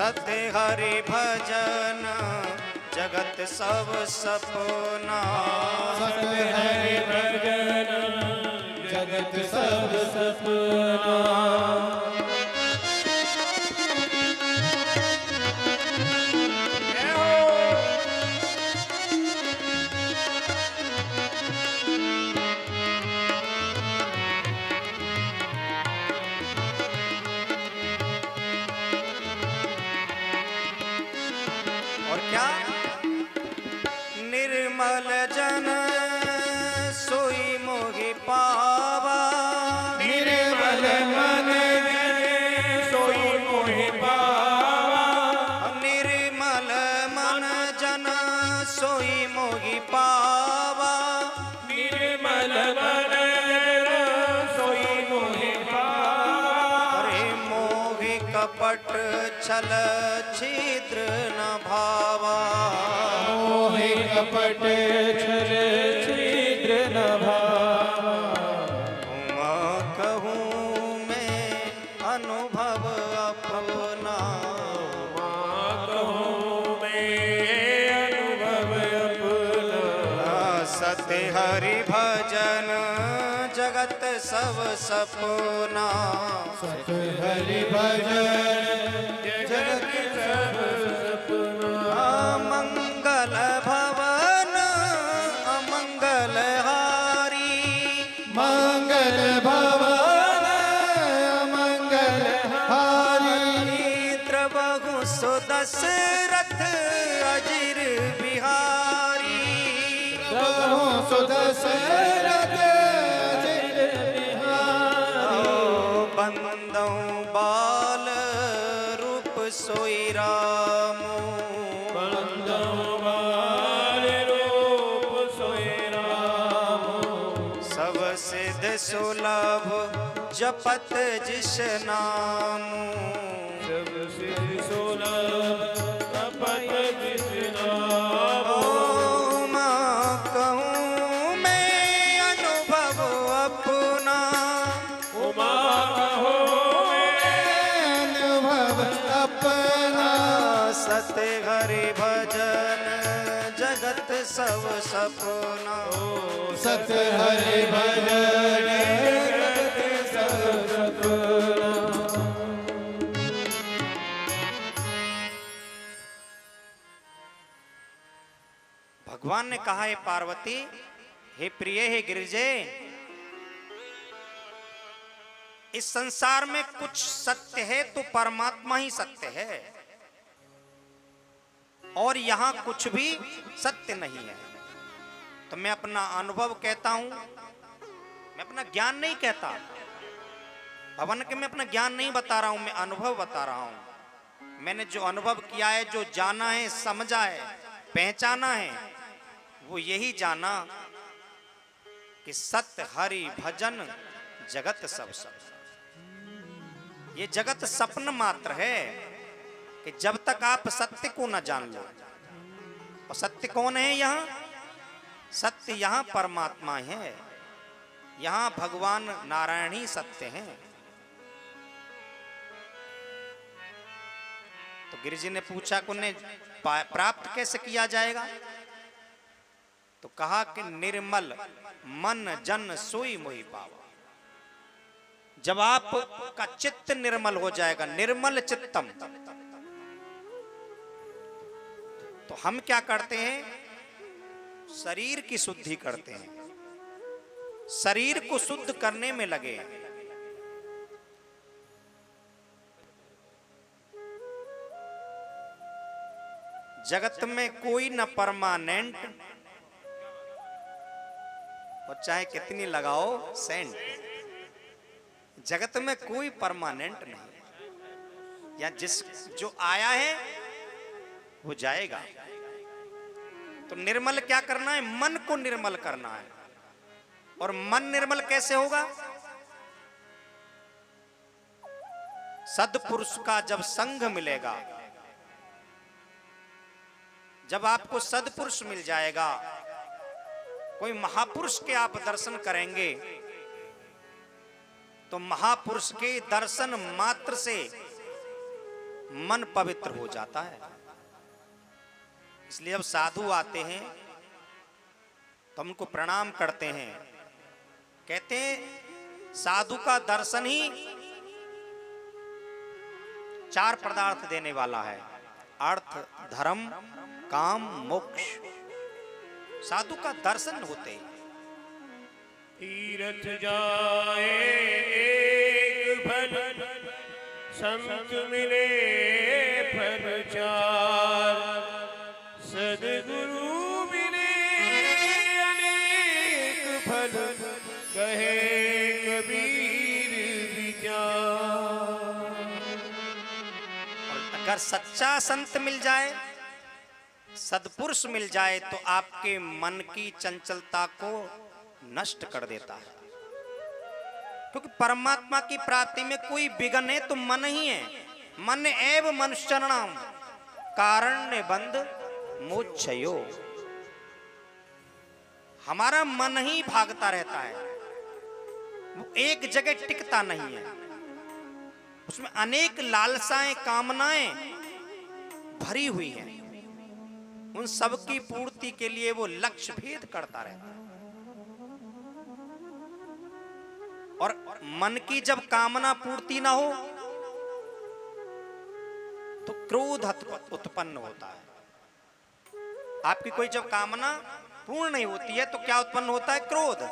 सत्य हरि भजन जगत सब सपना। सत्य हरि भजन जगत सब सपना। और क्या निर्मल जन सोई मोहि पावा। निर्मल मन सोई मोहि पावा। निर्मल मन जन सोई मोहि पावा। निर्मल मन सोई मोहि पावा। अरे मोहि कपट छल छिद्र न भावा। मोहि कपट छल छिद्र न भावा। उमा कहूँ मैं अनुभव अपना। कहूँ मैं अनुभव अपना। सत्य हरि भजन जगत सब सपना। सत्य हरि भजन जगत सब सपना। मंगल भवन अमंगल हारी। मंगल भवन मंगल हारी। द्रवहु सुदशरथ अजिर बिहारी। प्रभु सुदशरथ अजिर बिहारी। बंदौ बाल रूप सोई रामो। बंदौ बाल रूप सोई रामो। सब सिद्ध सुलभ जपत जिस नाम। सब सिद्ध सुलभ तपत जिस नाम। माँ कहूँ मैं अनुभव अपना। उमा कहो अनुभव अपना। सत्य हरि भजन जगत सब सपना। सत्य हरि भजन जगत सब सपना। भगवान ने कहा है पार्वती, हे प्रिय हे गिरिजे, इस संसार में कुछ सत्य है तो परमात्मा ही सत्य है, और यहां कुछ भी सत्य नहीं है। तो मैं अपना अनुभव कहता हूं, मैं अपना ज्ञान नहीं कहता। भवन के मैं अपना ज्ञान नहीं बता रहा हूं, मैं अनुभव बता रहा हूं। मैंने जो अनुभव किया है, जो जाना है, समझा है, पहचाना है, वो यही जाना कि सत्य हरि भजन जगत सब सब। ये जगत सपन मात्र है कि जब तक आप सत्य को न जान लो। और सत्य कौन है यहाँ? सत्य यहाँ परमात्मा है, यहाँ भगवान नारायण ही सत्य हैं। तो गिरिजी ने पूछा कि उन्हें प्राप्त कैसे किया जाएगा? तो कहा कि निर्मल मन जन सोई मोहि पावा। जब आपका चित्त निर्मल हो जाएगा, निर्मल चित्तम, तो हम क्या करते हैं? शरीर की शुद्धि करते हैं, शरीर को शुद्ध करने में लगे। जगत में कोई न परमानेंट, और चाहे कितनी लगाओ सेंट, जगत में कोई परमानेंट नहीं। या जिस जो आया है वो जाएगा। तो निर्मल क्या करना है? मन को निर्मल करना है। और मन निर्मल कैसे होगा? सद्पुरुष का जब संग मिलेगा, जब आपको सद्पुरुष मिल जाएगा, कोई महापुरुष के आप दर्शन करेंगे, तो महापुरुष के दर्शन मात्र से मन पवित्र हो जाता है। इसलिए जब साधु आते हैं तो हम उनको प्रणाम करते हैं। कहते हैं साधु का दर्शन ही 4 पदार्थ देने वाला है, अर्थ, धर्म, काम, मोक्ष। साधु का दर्शन होते ही तीर्थ जाए एक फल, संत मिले फल 4, सद्गुरु मिले अनेक फल, कहे कबीर विचार। और अगर सच्चा संत मिल जाए, सदपुरुष मिल जाए तो आपके मन की चंचलता को नष्ट कर देता है। क्योंकि परमात्मा की प्राप्ति में कोई विघ्न है तो मन ही है। मन एव मनुष्यर्णाम कारण्य बंध मोक्षयो। हमारा मन ही भागता रहता है, वो एक जगह टिकता नहीं है। उसमें अनेक लालसाएं, कामनाएं भरी हुई हैं। उन सब की पूर्ति के लिए वो लक्ष्य भेद करता रहता है। और मन की जब कामना पूर्ति ना हो तो क्रोध उत्पन्न होता है। आपकी कोई जब कामना पूर्ण नहीं होती है तो क्या उत्पन्न होता है? क्रोध।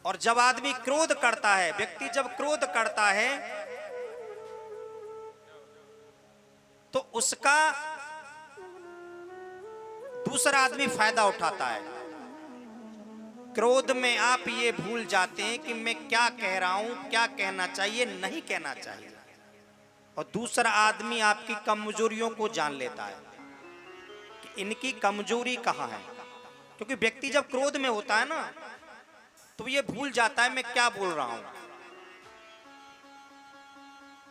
और जब आदमी क्रोध करता है, व्यक्ति जब क्रोध करता है तो उसका दूसरा आदमी फायदा उठाता है। क्रोध में आप ये भूल जाते हैं कि मैं क्या कह रहा हूं, क्या कहना चाहिए, नहीं कहना चाहिए। और दूसरा आदमी आपकी कमजोरियों को जान लेता है कि इनकी कमजोरी कहां है। क्योंकि व्यक्ति जब क्रोध में होता है ना तो ये भूल जाता है मैं क्या बोल रहा हूं।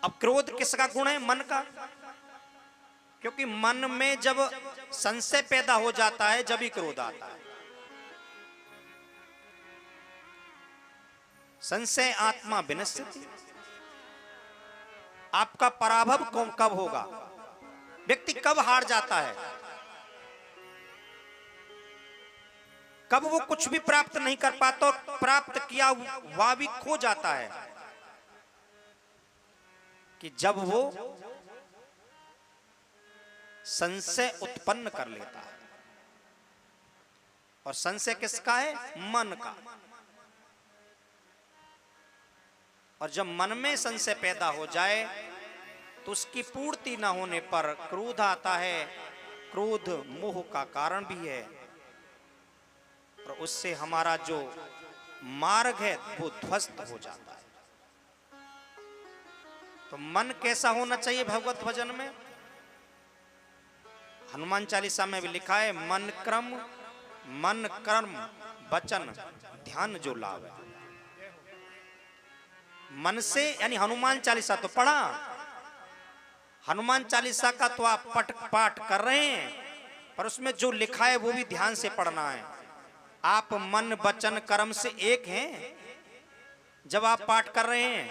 अब क्रोध किसका गुण है? मन का। क्योंकि मन में जब संशय पैदा हो जाता है जब ही क्रोध आता है। संशय आत्मा विनश्यति। आपका पराभव कब होगा? व्यक्ति कब हार जाता है? कब वो कुछ भी प्राप्त नहीं कर पाता और प्राप्त किया हुआ भी खो जाता है? कि जब वो संशय उत्पन्न कर लेता है। और संशय किसका है? मन का। और जब मन में संशय पैदा हो जाए तो उसकी पूर्ति न होने पर क्रोध आता है। क्रोध मोह का कारण भी है और उससे हमारा जो मार्ग है वो ध्वस्त हो जाता है। तो मन कैसा होना चाहिए भगवत भजन में? हनुमान चालीसा में भी लिखा है मन कर्म वचन ध्यान जो लावे। मन से यानी हनुमान चालीसा तो पढ़ा, हनुमान चालीसा का तो आप पाठ कर रहे हैं, पर उसमें जो लिखा है वो भी ध्यान से पढ़ना है। आप मन वचन कर्म से एक हैं जब आप पाठ कर रहे हैं।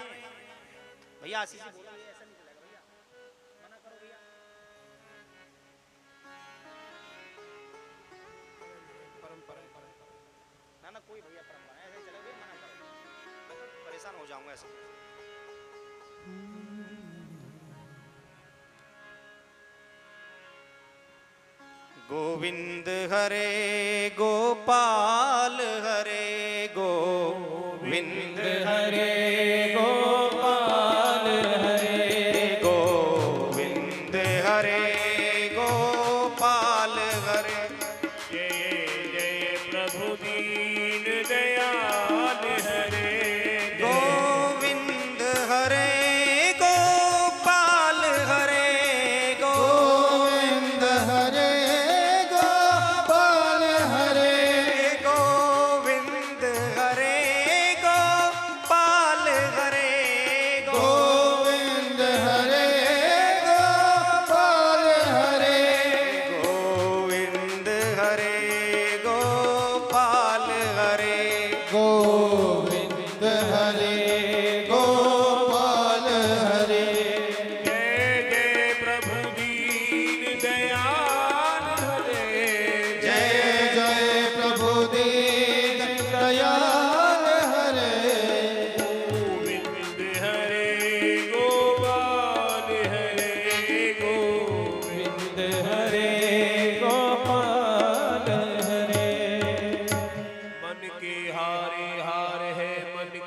भैया आशीष जी बोलो, ऐसा नहीं चलेगा भैया, मना करो भैया। परंपरा ना कोई भैया परंपरा ऐसे चले भैया, मना करो, मैं परेशान हो जाऊंगा ऐसे। गोविंद हरे गोपाल हरे गोविंद हरे गोपाल हरे गोविंद हरे गोपाल हरे। जय जय प्रभु दीन दयाल हरे। गोविंद हरे गोपाल हरे गोविंद हरे गोपाल हरे गोविंद हरे गोपाल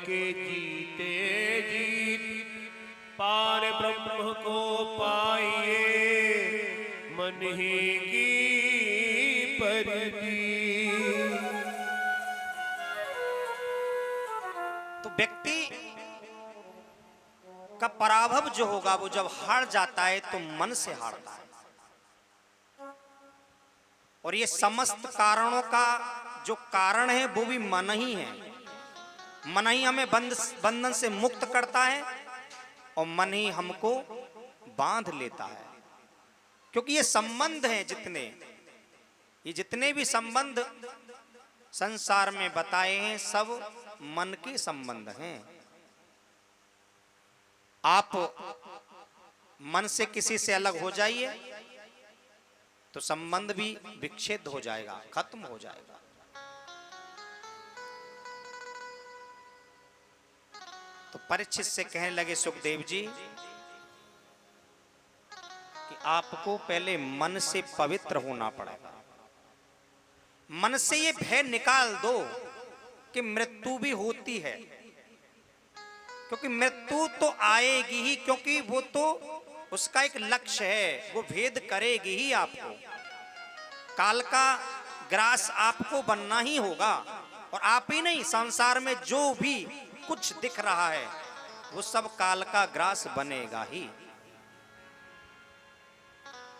के जीते जीत पार ब्रह्म को पाइए, मन ही की परदी। तो व्यक्ति का पराभव जो होगा वो जब हार जाता है तो मन से हारता है। और ये समस्त कारणों का जो कारण है वो भी मन ही है। मन ही हमें बंधन से मुक्त करता है और मन ही हमको बांध लेता है। क्योंकि ये संबंध हैं जितने भी संबंध संसार में बताए हैं सब मन के संबंध हैं। आप मन से किसी से अलग हो जाइए तो संबंध भी विच्छेद हो जाएगा, खत्म हो जाएगा। तो परीक्षित से कहने लगे सुखदेव जी कि आपको पहले मन से पवित्र होना पड़ेगा। मन से ये भय निकाल दो कि मृत्यु भी होती है, क्योंकि मृत्यु तो आएगी ही, क्योंकि वो तो उसका एक लक्ष्य है, वो भेद करेगी ही आपको। काल का ग्रास आपको बनना ही होगा। और आप ही नहीं, संसार में जो भी कुछ दिख रहा है वो सब काल का ग्रास बनेगा ही।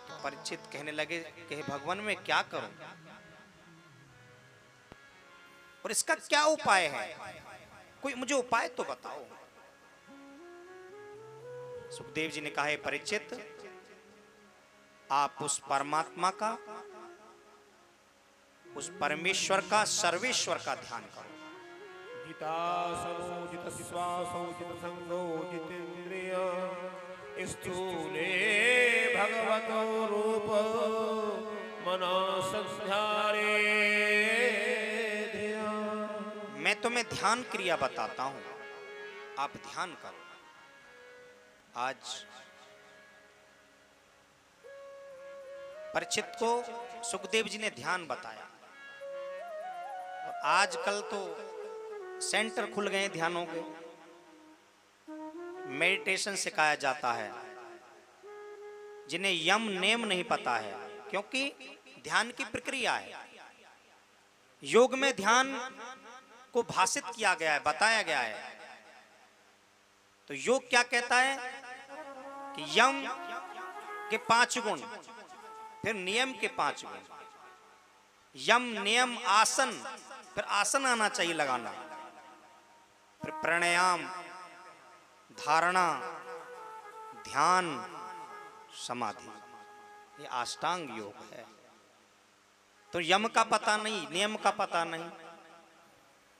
तो परीक्षित कहने लगे कि भगवान मैं क्या करूं और इसका क्या उपाय है, कोई मुझे उपाय तो बताओ। सुखदेव जी ने कहा है परीक्षित आप उस परमात्मा का, उस परमेश्वर का, सर्वेश्वर का ध्यान करो। जिता समोजित श्वासोजित संगोजित इंद्रिय स्थूले भगवतो रूप मनो संध्यारे ध्यान। मैं तुम्हें ध्यान क्रिया बताता हूं, आप ध्यान करो। आज परीक्षित को सुखदेव जी ने ध्यान बताया। और आजकल तो सेंटर खुल गए ध्यानों के, मेडिटेशन सिखाया जाता है, जिन्हें यम नेम नहीं पता है, क्योंकि ध्यान की प्रक्रिया है। योग में ध्यान को भाषित किया गया है, बताया गया है। तो योग क्या कहता है कि यम के 5 गुण, फिर नियम के 5 गुण, यम नियम आसन, फिर आसन आना चाहिए लगाना, फिर प्राणायाम, धारणा, ध्यान, समाधि, ये अष्टांग योग है। तो यम का पता नहीं, नियम का पता नहीं,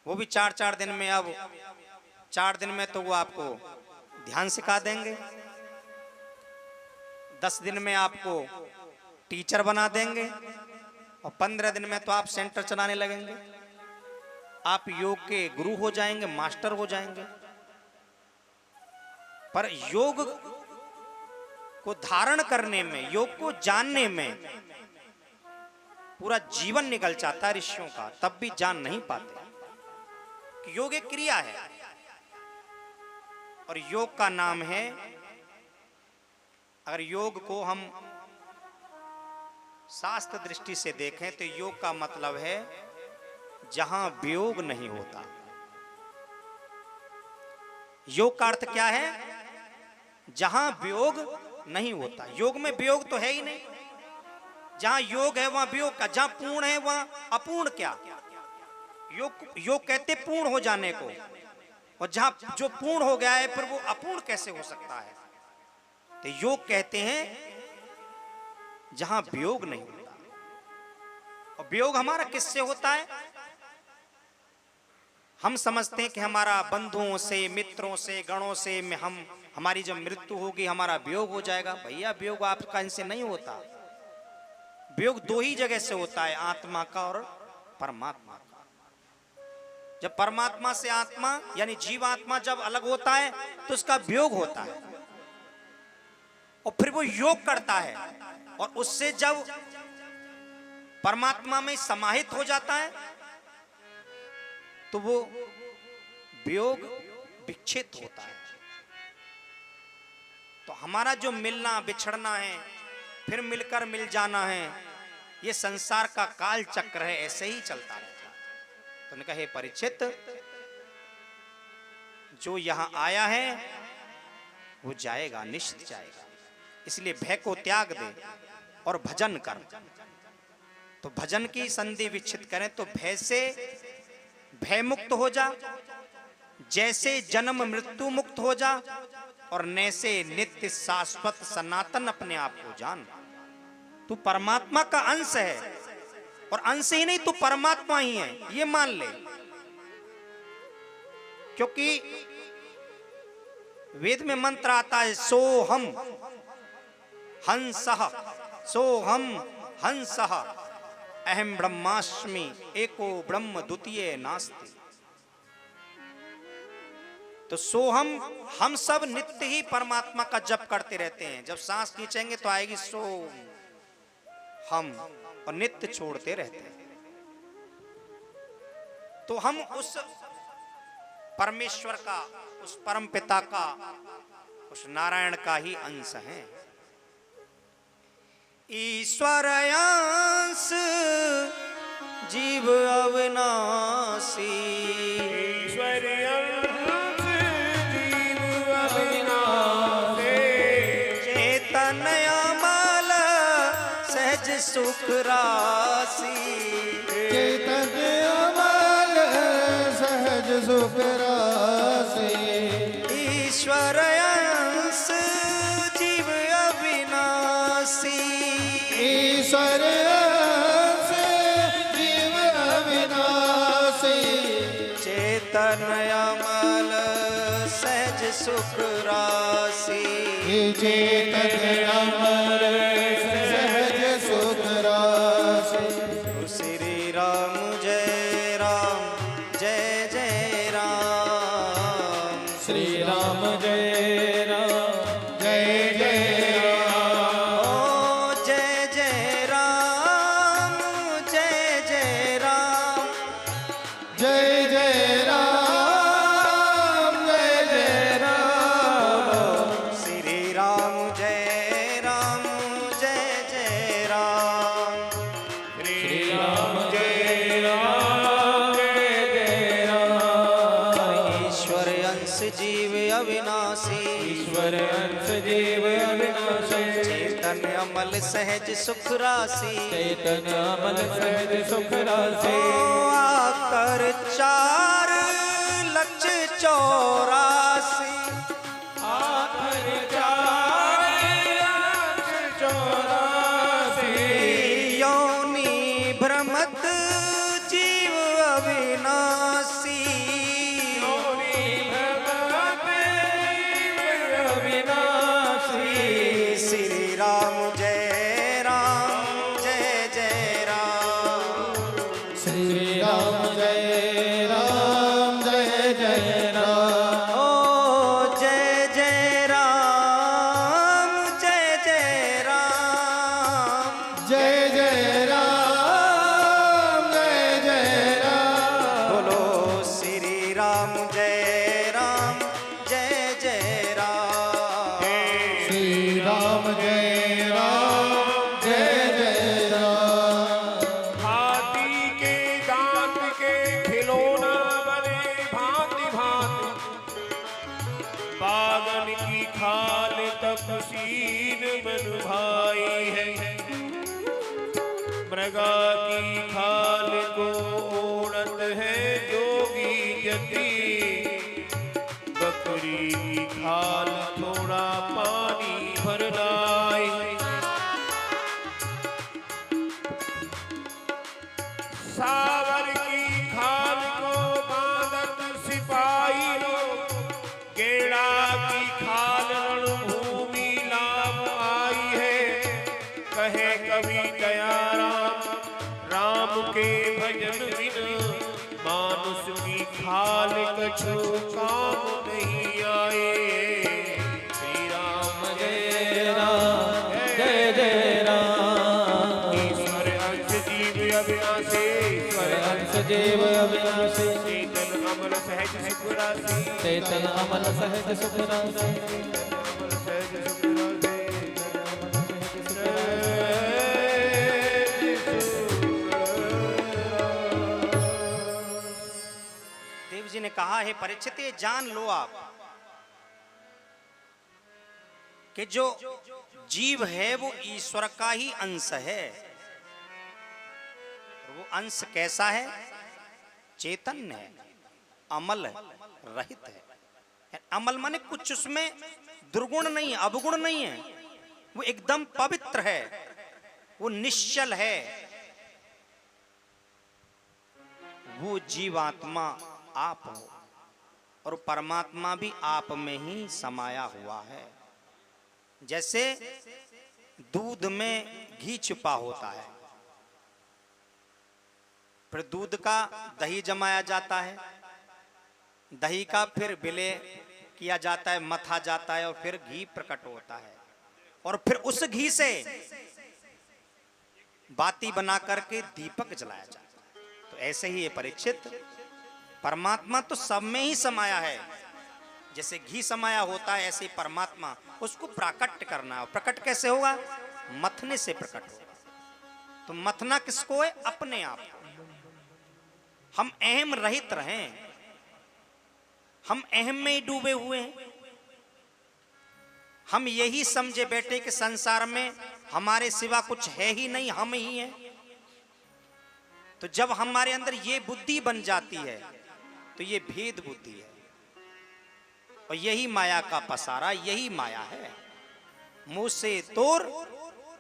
वो भी 4-4 दिन में। अब 4 दिन में तो वो आपको ध्यान सिखा देंगे, 10 दिन में आपको टीचर बना देंगे, और 15 दिन में तो आप सेंटर चलाने लगेंगे। आप योग के गुरु हो जाएंगे, मास्टर हो जाएंगे। पर योग को धारण करने में, योग को जानने में पूरा जीवन निकल जाता है ऋषियों का, तब भी जान नहीं पाते कि योग एक क्रिया है। और योग का नाम है, अगर योग को हम शास्त्र दृष्टि से देखें तो योग का मतलब है जहां वियोग नहीं होता। योग का अर्थ क्या है? जहां वियोग नहीं होता। योग में वियोग तो है ही नहीं। जहां योग है वहां वियोग का, जहां पूर्ण है वहां अपूर्ण क्या? योग कहते पूर्ण हो जाने को, और जहां जो पूर्ण हो गया है फिर वो अपूर्ण कैसे हो सकता है? तो योग कहते हैं जहां वियोग नहीं होता। और वियोग हमारा किससे होता है? हम समझते हैं कि हमारा बंधुओं से, मित्रों से, गणों से हमारी जब मृत्यु होगी हमारा वियोग हो जाएगा। भैया वियोग आपका इनसे नहीं होता। वियोग 2 ही जगह से होता है, आत्मा का और परमात्मा का। जब परमात्मा से आत्मा यानी जीवात्मा जब अलग होता है तो उसका वियोग होता है, और फिर वो योग करता है, और उससे जब परमात्मा में समाहित हो जाता है तो वो वियोग विच्छेद होता है। तो हमारा जो मिलना बिछड़ना है, फिर मिलकर मिल जाना है, ये संसार का काल चक्र है, ऐसे ही चलता रहता है। तो उन्होंने कहा, हे परीक्षित, जो यहां आया है वो जाएगा, निश्चित जाएगा, इसलिए भय को त्याग दे और भजन कर। तो भजन की संधि विच्छित करें तो भय से भय मुक्त हो जा, जैसे जन्म मृत्यु मुक्त हो जा, और नैसे नित्य शाश्वत सनातन अपने आप को जान। तू परमात्मा का अंश है, और अंश ही नहीं, तू परमात्मा ही है, ये मान ले। क्योंकि वेद में मंत्र आता है, सोहम हंसः, सोहम हंसः, अहम ब्रह्मास्मि एको ब्रह्म द्वितीय नास्ति। तो सोहम, हम सब नित्य ही परमात्मा का जप करते रहते हैं। जब सांस खींचेंगे तो आएगी सो हम, और नित्य छोड़ते रहते हैं। तो हम उस परमेश्वर का, उस परम पिता का, उस नारायण का ही अंश हैं। ईश्वर अंश जीव अविनाशी, ईश्वर अंश जीव अविनाशी, चेतन अमल सहज सुख राशि, चेतन अमल सहज सुख राशि, ईश्वर अंश जीव अविनाशी, ईश्वर अंश जीव अविनाशी, चेतन अमल सहज सुख राशि, चेतन अमल सहज सुख राशि। श्री राम जय राम, जय जय राम, श्री राम जय राम, जय जय राम, ओ जय जय राम, जय जय राम, जय जय राम, जय जय राम, श्री राम जय राम, जय जय राम, श्री राम जय राम, जय जय राम, ईश्वर अंश जीव अविनाशी, ईश्वर अंश जीव अविनाशी, चेतन अमल सहज सुख राशि, चेतन अमल सहज सुख राशि, आकर 4,84,00,000 आखर 4,84,00,000, योनि भ्रमत जीव अविनाशी, योनि भ्रमत जीव अविनाशी, श्री राम जय राम, जय जय राम, श्री राम जय राम, जय जय राम, ओ जय जय राम, जय जय राम, जय जय राम, जय जय राम, बोलो श्री राम जय राम, जय जय राम, श्री राम जय राम, जय जय राम, हाथी के दांत के खिलौना बने भांति भांति, बागन की खाल तपसीन मन भाई है, मृगा की खाल को ओढ़त है जोगी जति, बकरी की खाल थोड़ा पानी भर लाई, सावर की खाल को बांधत सिपाही लोग, गेड़ा की खाल रणभूमि लाभ आई है, कहे कवि दयाराम, राम के भजन बिन मानुष की खाल कछु काम नहीं आए। श्री राम जय राम, जय जय राम, ईश्वर अंश जीव अविनाशी, ईश्वर अंश जीव अविनाशी, चेतन अमल सहज सुख राशि चेतन अमल सहज सुख राशि अमल सहज सुख राशि देव जी ने कहा है परीक्षित ये जान लो आप कि जो जीव है वो ईश्वर का ही अंश है। वो अंश कैसा है? चैतन्य है, अमल रहित है। अमल माने कुछ उसमें दुर्गुण नहीं है, अवगुण नहीं है, वो एकदम पवित्र है, वो निश्चल है। वो जीवात्मा आप हो और परमात्मा भी आप में ही समाया हुआ है। जैसे दूध में घी छुपा होता है, फिर दूध का दही जमाया जाता है, दही का फिर विलय किया जाता है, मथा जाता है और फिर घी प्रकट होता है और फिर उस घी से बाती बना करके दीपक जलाया जाता है। तो ऐसे ही ये परीक्षित परमात्मा तो सब में ही समाया है। जैसे घी समाया होता है ऐसे परमात्मा, उसको प्रकट करना है। प्रकट कैसे होगा? मथने से प्रकट होगा। तो मथना किसको है? अपने आप। हम अहम रहित रहें, हम अहम में ही डूबे हुए हैं। हम यही समझे बैठे कि संसार में हमारे सिवा कुछ है ही नहीं, हम ही हैं। तो जब हमारे अंदर ये बुद्धि बन जाती है तो ये भेद बुद्धि है और यही माया का पसारा, यही माया है। मुंह से तोर,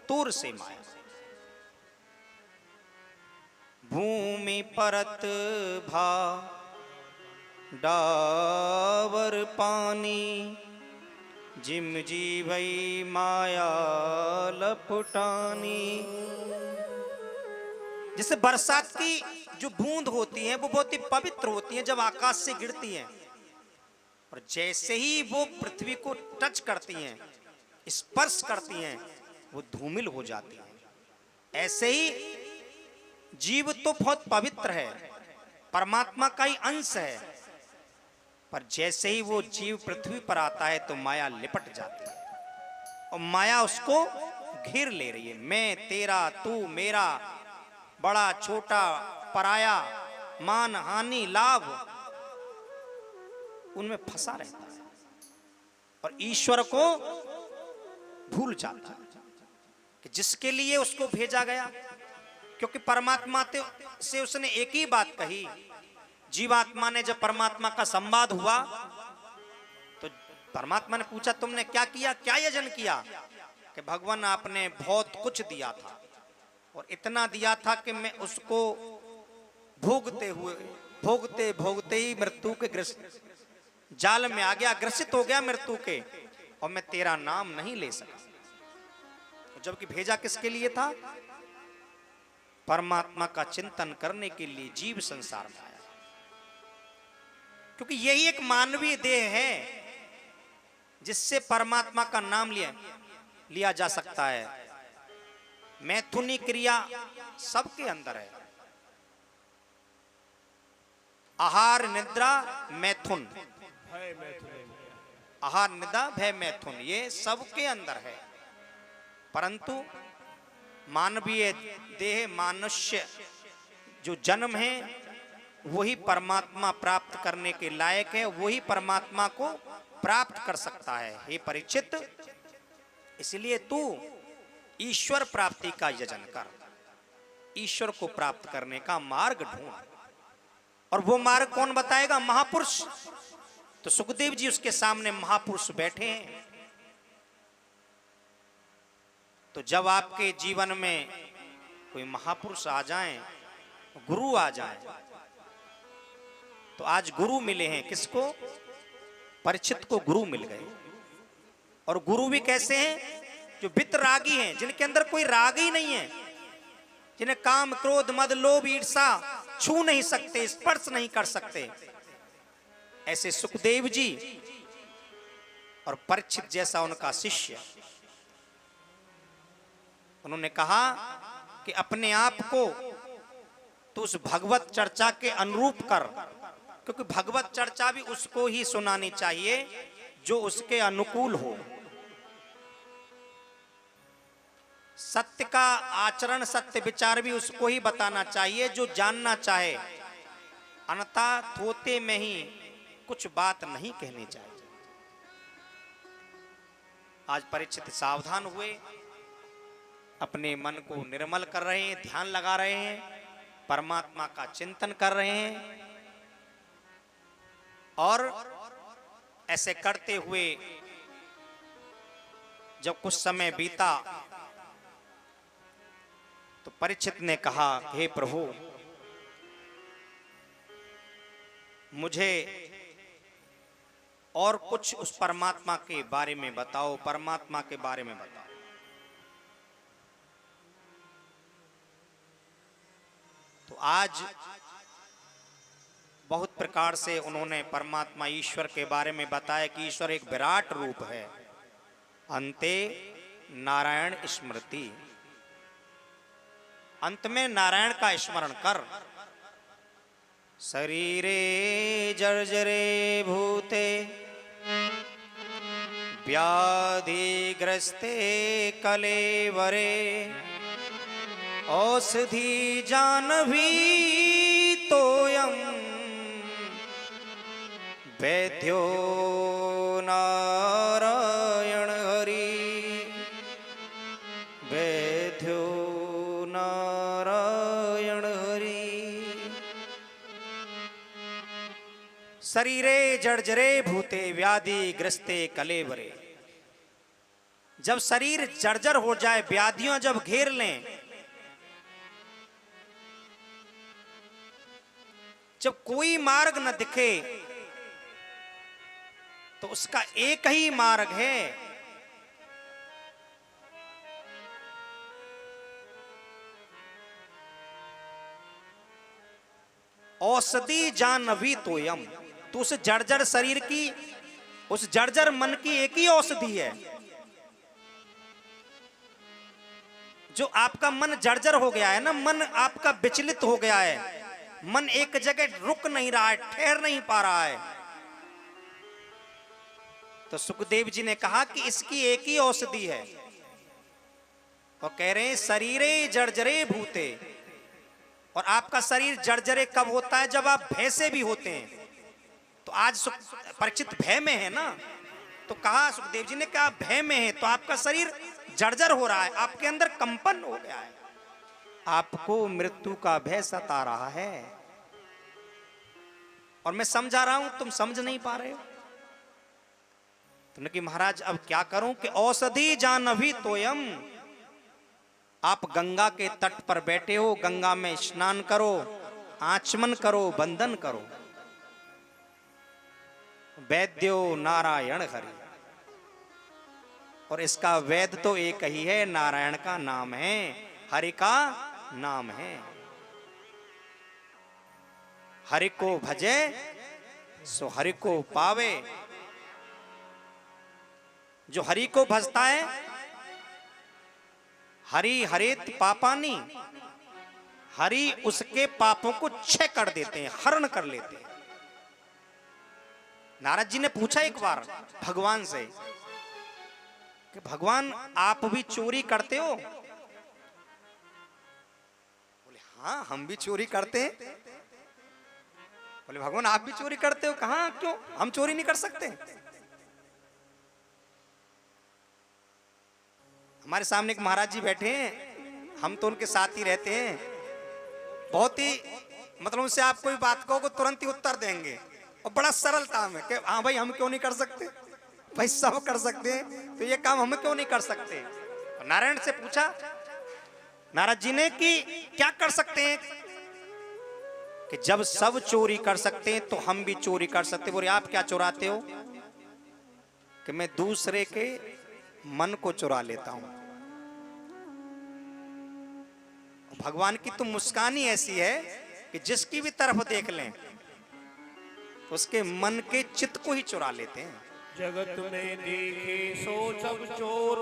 तोर से माया। भूमि परत भा डावर पानी, जिम जी भई माया लपटानी। जैसे बरसात की जो बूंद होती है वो बहुत ही पवित्र होती है जब आकाश से गिरती हैं, और जैसे ही वो पृथ्वी को टच करती हैं, स्पर्श करती हैं, वो धूमिल हो जाती हैं। ऐसे ही जीव तो बहुत पवित्र है, परमात्मा का ही अंश है, पर जैसे ही वो जीव पृथ्वी पर आता है तो माया लिपट जाती है और माया उसको घेर ले रही है। मैं तेरा, तू मेरा, बड़ा छोटा, पराया, मान हानि लाभ, उनमें फंसा रहता है और ईश्वर को भूल जाता है कि जिसके लिए उसको भेजा गया। क्योंकि परमात्मा से उसने एक ही बात कही। जीवात्मा ने जब परमात्मा का संवाद हुआ तो परमात्मा ने पूछा तुमने क्या किया, क्या यजन किया? कि भगवान आपने बहुत कुछ दिया था और इतना दिया था कि मैं उसको भोगते भोगते ही मृत्यु के जाल में आ गया, ग्रसित हो गया मृत्यु के, और मैं तेरा नाम नहीं ले सका। जबकि भेजा किसके लिए था? परमात्मा का चिंतन करने के लिए जीव संसार में आया। क्योंकि यही एक मानवीय देह है जिससे परमात्मा का नाम लिया जा सकता है। मैथुनी क्रिया सबके अंदर है। आहार निद्रा मैथुन, आहार निद्रा भय मैथुन, ये सबके अंदर है। परंतु मानवीय देह, मनुष्य जो जन्म है वही परमात्मा प्राप्त करने के लायक है, वही परमात्मा को प्राप्त कर सकता है। हे परीक्षित, इसलिए तू ईश्वर प्राप्ति का यजन कर, ईश्वर को प्राप्त करने का मार्ग ढूंढ। और वो मार्ग कौन बताएगा? महापुरुष। तो सुखदेव जी उसके सामने महापुरुष बैठे हैं। तो जब आपके जीवन में कोई महापुरुष आ जाएं, गुरु आ जाएं, तो आज गुरु मिले हैं किसको? परीक्षित को गुरु मिल गए। और गुरु भी कैसे हैं? जो वितरागी हैं, जिनके अंदर कोई राग ही नहीं है, जिन्हें काम, क्रोध, मद, लोभ, ईर्षा छू नहीं सकते, स्पर्श नहीं कर सकते। ऐसे सुखदेव जी और परीक्षित जैसा उनका शिष्य, उन्होंने कहा कि अपने आप को तो उस भगवत चर्चा के अनुरूप कर क्योंकि भगवत चर्चा भी उसको ही सुनानी चाहिए जो उसके अनुकूल हो। सत्य का आचरण, सत्य विचार भी उसको ही बताना चाहिए जो जानना चाहे, अन्यथा थोते में ही कुछ बात नहीं कहनी चाहिए। आज परीक्षित सावधान हुए, अपने मन को निर्मल कर रहे हैं, ध्यान लगा रहे हैं, परमात्मा का चिंतन कर रहे हैं, और ऐसे करते हुए जब कुछ समय बीता तो परीक्षित ने कहा, हे प्रभु, मुझे और कुछ उस परमात्मा के बारे में बताओ, परमात्मा के बारे में बताओ। तो आज बहुत प्रकार से उन्होंने परमात्मा ईश्वर के बारे में बताया कि ईश्वर एक विराट रूप है। अंते नारायण स्मृति, अंत में नारायण का स्मरण कर। शरीरे जर्जरे भूते व्याधिग्रस्ते कलेवरे औषधि जानवी तोयम वैद्यो नारायण हरि, वैद्यो नारायण हरि। शरीरे जर्जरे भूते व्याधि ग्रस्ते कलेवरे, जब शरीर जर्जर हो जाए, व्याधियां जब घेर लें, जब कोई मार्ग न दिखे, तो उसका एक ही मार्ग है, औषधि जानवी तोयम। तो उस जर्जर शरीर की, उस जर्जर मन की एक ही औषधि है। जो आपका मन जर्जर हो गया है ना, मन आपका विचलित हो गया है, मन एक जगह रुक नहीं रहा है, ठहर नहीं पा रहा है, तो सुखदेव जी ने कहा कि इसकी एक ही औषधि है। और कह रहे हैं शरीरे जर्जरे भूते। और आपका शरीर जर्जरे कब होता है? जब आप भय से भी होते हैं। तो आज परीक्षित भय में है ना, तो कहा सुखदेव जी ने कि आप भय में हैं, तो आपका शरीर जर्जर हो रहा है, आपके अंदर कंपन हो गया है, आपको मृत्यु का भय सता रहा है। और मैं समझा रहा हूं, तुम समझ नहीं पा रहे हो। तुमने कि महाराज अब क्या करूं? कि औषधि जानवी तोयम। आप गंगा के तट पर बैठे हो, गंगा में स्नान करो, आचमन करो, बंदन करो। वैद्यो नारायण हरि, और इसका वैद्य तो एक ही है, नारायण का नाम है, हरि का नाम है। हरि को भजे सो हरि को पावे। जो हरि को भजता है, हरि हरेत पापानी, हरि उसके पापों को क्षय कर देते हैं, हरण कर लेते हैं। नारद जी ने पूछा एक बार भगवान से कि भगवान आप भी चोरी करते हो? बोले हाँ, हम भी चोरी करते हैं। बोले भगवान आप भी चोरी करते हो? कहाँ, क्यों, हम चोरी नहीं कर सकते? हमारे सामने एक महाराज जी बैठे हैं, हम तो उनके साथ ही रहते हैं। बहुत ही मतलब उनसे आप कोई बात कहो तो तुरंत ही उत्तर देंगे, और बड़ा सरलता में कि हाँ भाई हम क्यों नहीं कर सकते? भाई सब कर सकते हैं, तो ये काम हम क्यों नहीं कर सकते? नारायण से पूछा नारद जी ने कि क्या कर सकते हैं? कि जब सब चोरी कर सकते हैं तो हम भी चोरी कर सकते। बोले आप क्या चुराते हो? कि मैं दूसरे के मन को चुरा लेता हूं। भगवान की तो मुस्कान ही ऐसी है कि जिसकी भी तरफ देख लें उसके मन के चित्त को ही चुरा लेते हैं। जगत में देखे सो सब चोर,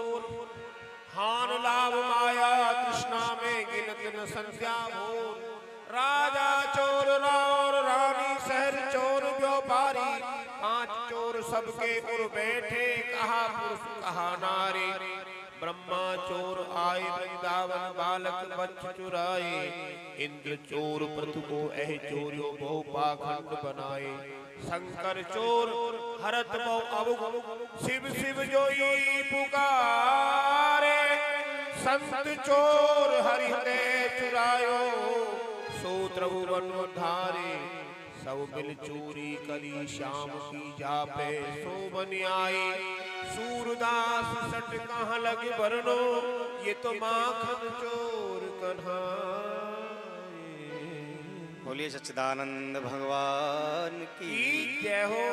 हान लाभ माया तृष्णा में गिनत न संध्या भोर। राजा चोर और रानी शहर चोर व्यापारी, 5 चोर सबके पुर बैठे, कहा पुरुष कहा नारी। ब्रह्मा चोर आए वृंदावन, बालक वंश चुराए। इंद्र चोर पृथु को ऐ चोरियो बहु पाखंड बनाए। शंकर चोर हरत बहु अबुक, शिव शिव जोई पुकारे। संत चोर हरिहृदय चुरायो, सो त्रिभुवन धारे। सब मिल चोरी करी श्याम की जापे, सो बन आई। सूरदास सट कहाँ लगे बरनो, ये तो माखन चोर कन्हाए। बोलिए सच्चिदानंद भगवान की जय हो।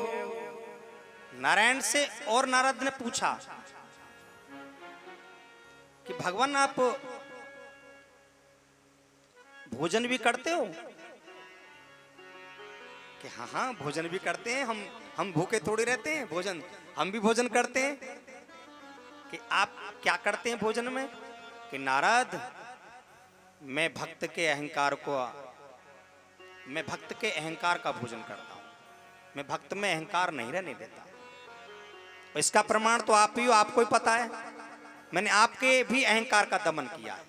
नारायण से और नारद ने पूछा कि भगवान आप भोजन भी करते हो? कि हाँ हाँ भोजन भी करते हैं, हम भूखे थोड़ी रहते हैं, भोजन हम भी भोजन करते हैं। कि आप क्या करते हैं भोजन में? कि नारद मैं भक्त के अहंकार का भोजन करता हूं, मैं भक्त में अहंकार नहीं रहने देता। इसका प्रमाण तो आप ही हो, आपको ही पता है, मैंने आपके भी अहंकार का दमन किया है।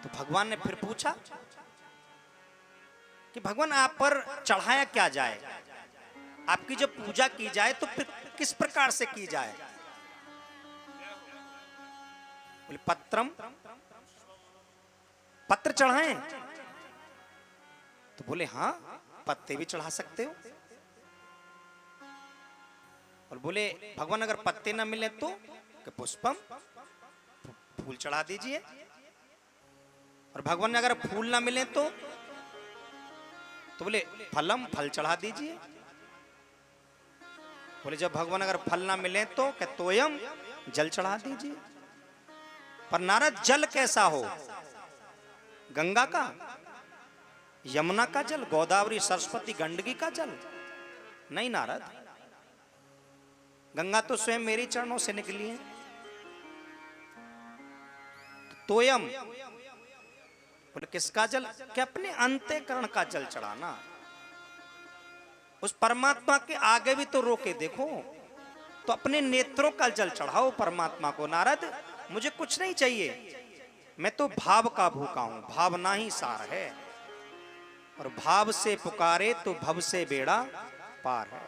तो भगवान ने फिर पूछा कि भगवान आप पर चढ़ाया क्या जाए, आपकी जब पूजा की जाए तो फिर किस प्रकार से की जाए? बोले पत्र चढ़ाएं? तो बोले हाँ पत्ते भी चढ़ा सकते हो। और बोले भगवान अगर पत्ते ना मिले तो? कि पुष्पम, फूल चढ़ा दीजिए। और भगवान अगर फूल ना मिले तो बोले फलम, फल चढ़ा दीजिए। बोले जब भगवान अगर फल ना मिले तो क्या तोयम, जल चढ़ा दीजिए। पर नारद जल कैसा हो? गंगा का, यमुना का जल, गोदावरी सरस्वती गंडकी का जल? नहीं नारद, गंगा तो स्वयं मेरे चरणों से निकली है। तोयम बोले किसका जल? कि अपने अंतःकरण का जल चढ़ाना। उस परमात्मा के आगे भी तो रोके देखो, तो अपने नेत्रों का जल चढ़ाओ परमात्मा को। नारद मुझे कुछ नहीं चाहिए, मैं तो भाव का भूखा हूं, भावना ही सार है। और भाव से पुकारे तो भव से बेड़ा पार है।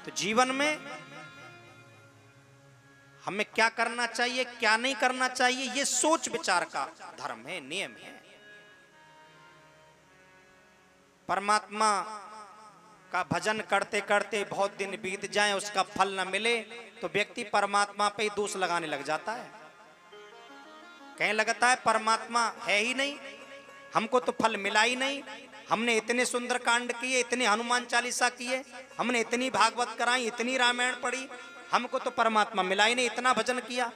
तो जीवन में हमें क्या करना चाहिए, क्या नहीं करना चाहिए, ये सोच विचार का धर्म है, नियम है। परमात्मा का भजन करते करते बहुत दिन बीत जाएं, उसका फल न मिले तो व्यक्ति परमात्मा पे ही दोष लगाने लग जाता है। कहीं लगता है परमात्मा है ही नहीं, हमको तो फल मिला ही नहीं, हमने इतने सुंदर कांड किए, इतने हनुमान चालीसा किए, हमने इतनी भागवत कराई, इतनी रामायण पढ़ी, हमको तो परमात्मा मिला ही नहीं, इतना भजन किया।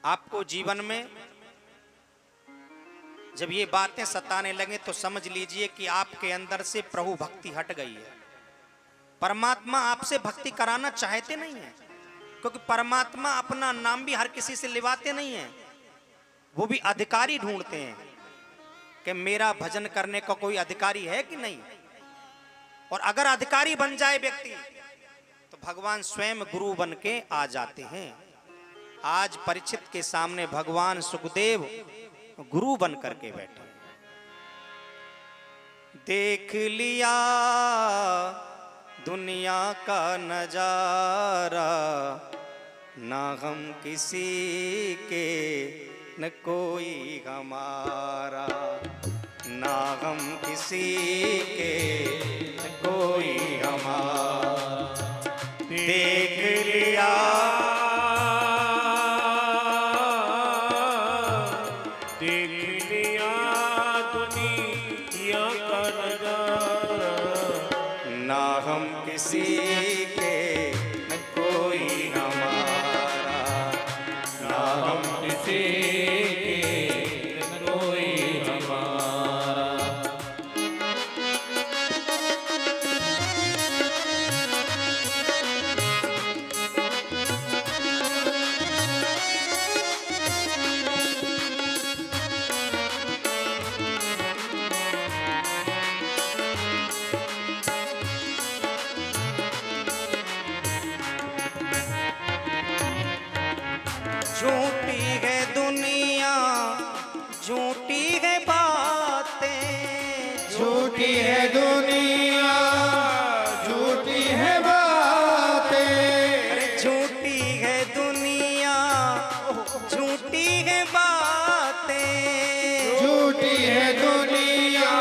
आपको जीवन में जब ये बातें सताने लगे तो समझ लीजिए कि आपके अंदर से प्रभु भक्ति हट गई है। परमात्मा आपसे भक्ति कराना चाहते नहीं है, क्योंकि परमात्मा अपना नाम भी हर किसी से लिवाते नहीं है। वो भी अधिकारी ढूंढते हैं कि मेरा भजन करने का कोई अधिकारी है कि नहीं। और अगर अधिकारी बन जाए व्यक्ति तो भगवान स्वयं गुरु बन के आ जाते हैं। आज परीक्षित के सामने भगवान सुखदेव गुरु बन करके बैठे। देख लिया दुनिया का नजारा, ना हम किसी के न कोई हमारा, ना हम किसी के न कोई हमारा। देख लिया किसी के न कोई हमारा, ना हम किसी के न कोई हमारा। झूठी है दुनिया, झूठी है बातें, झूठी है दुनिया, झूठी है बातें। अरे झूठी है दुनिया, झूठी है बातें, झूठी है दुनिया,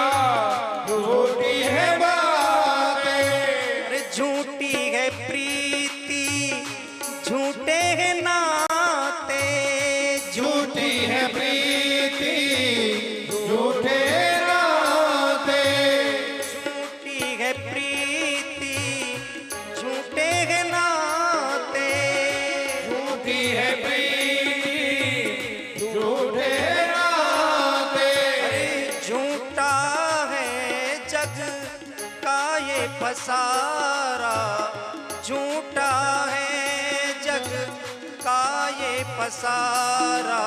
झूठी है बातें। अरे झूठी है प्रीति, झूठे हैं नाते, झूठी है प्रीति, झूठे नाते। झूठी है प्रीति, झूठे हैं नाते, झूठी है प्रीति, झूठे नाते। अरे झूठा है जग का ये पसारा, झूठा है जग का ये पसारा,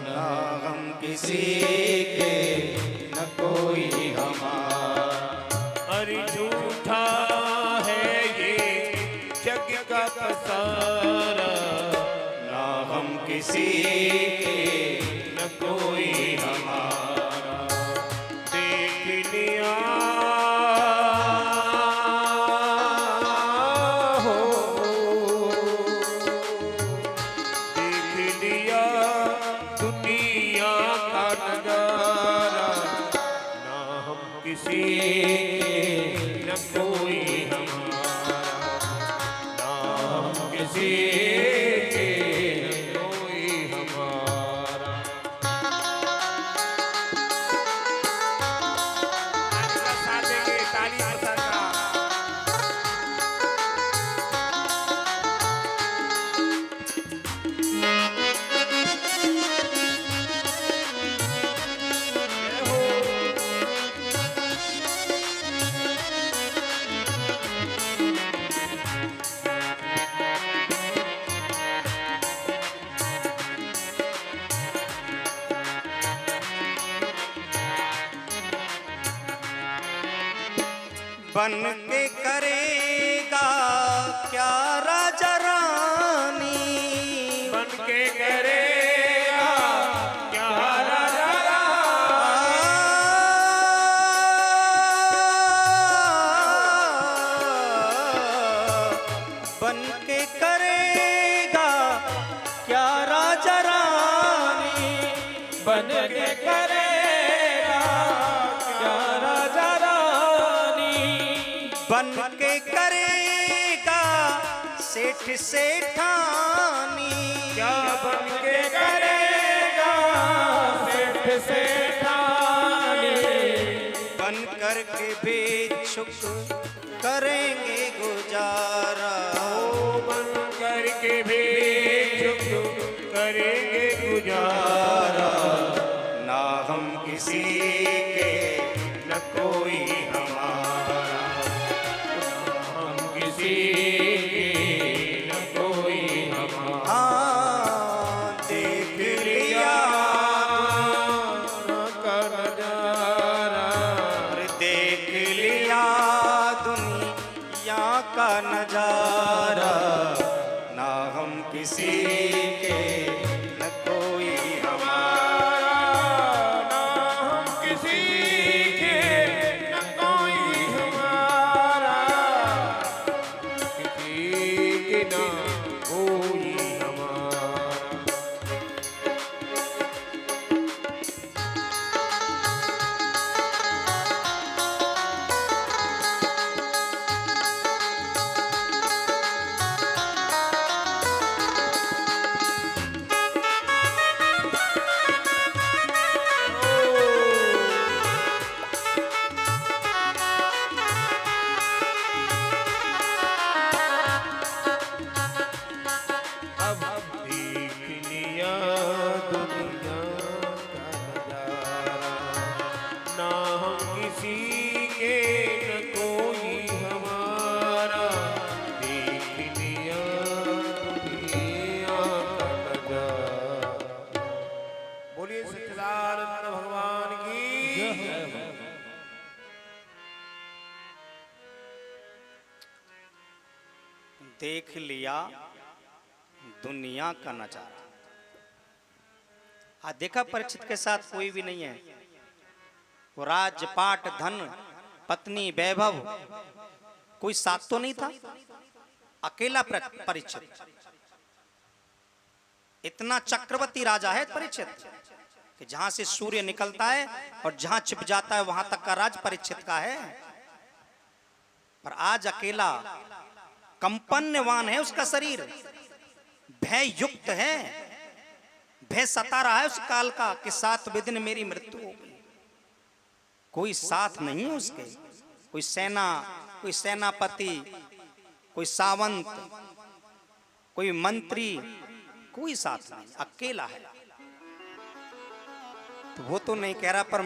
ना हम किसी के न कोई हमारा। अरे झूठा है ये जग का पसारा, ना हम किसी के न कोई हमारा। देख लिया हो, देख लिया दुनिया का नजारा, ना हम किसी के न कोई हमारा, ना हम किसी के न कोई हमारा। साथ देंगे ताली बजा का। बन के करेगा क्या राजा रानी, बन के करेगा क्या राजा बन के करेगा क्या राजा रानी, बन के करेगा क्या राजा रानी। बन के करेगा सेठ सेठानी, क्या बन के करेगा सेठ सेठानी। बन कर के भिक्षुक करेंगे गुजारा, बन करके भी चुप करेंगे गुजारा, ना हम किसी के न कोई हमारा। हम किसी के न कोई हमारा। हाँ देख लिया का नजारा, और देख लिया दुनिया का नजारा, ना हम किसी के न कोई हमारा। ना हम किसी के न कोई हमारा, किसी के न कोई हमारा। अब देख लिया दुनिया का नजारा, ना हम किसी के न कोई हमारा। देख लिया दुनिया का नजारा। बोलिए सच्चिदानंद भगवान की। देख लिया दुनिया का नजारा, आज देखा परीक्षित के साथ कोई भी नहीं है। वो राज्य पाट धन पत्नी वैभव कोई साथ तो नहीं था, अकेला परीक्षित। इतना चक्रवर्ती राजा है परीक्षित कि जहां से सूर्य निकलता है और जहां छिप जाता है वहां तक का राज परीक्षित का है। पर आज अकेला, कंपन्यवान है उसका शरीर, भय युक्त है, भय सता रहा है उस काल का कि 7वें दिन मेरी मृत्यु होगी। कोई साथ नहीं है उसके, कोई सेना, कोई सेनापति, कोई सावंत, कोई मंत्री, कोई साथ नहीं, अकेला है। तो वो तो नहीं कह रहा पर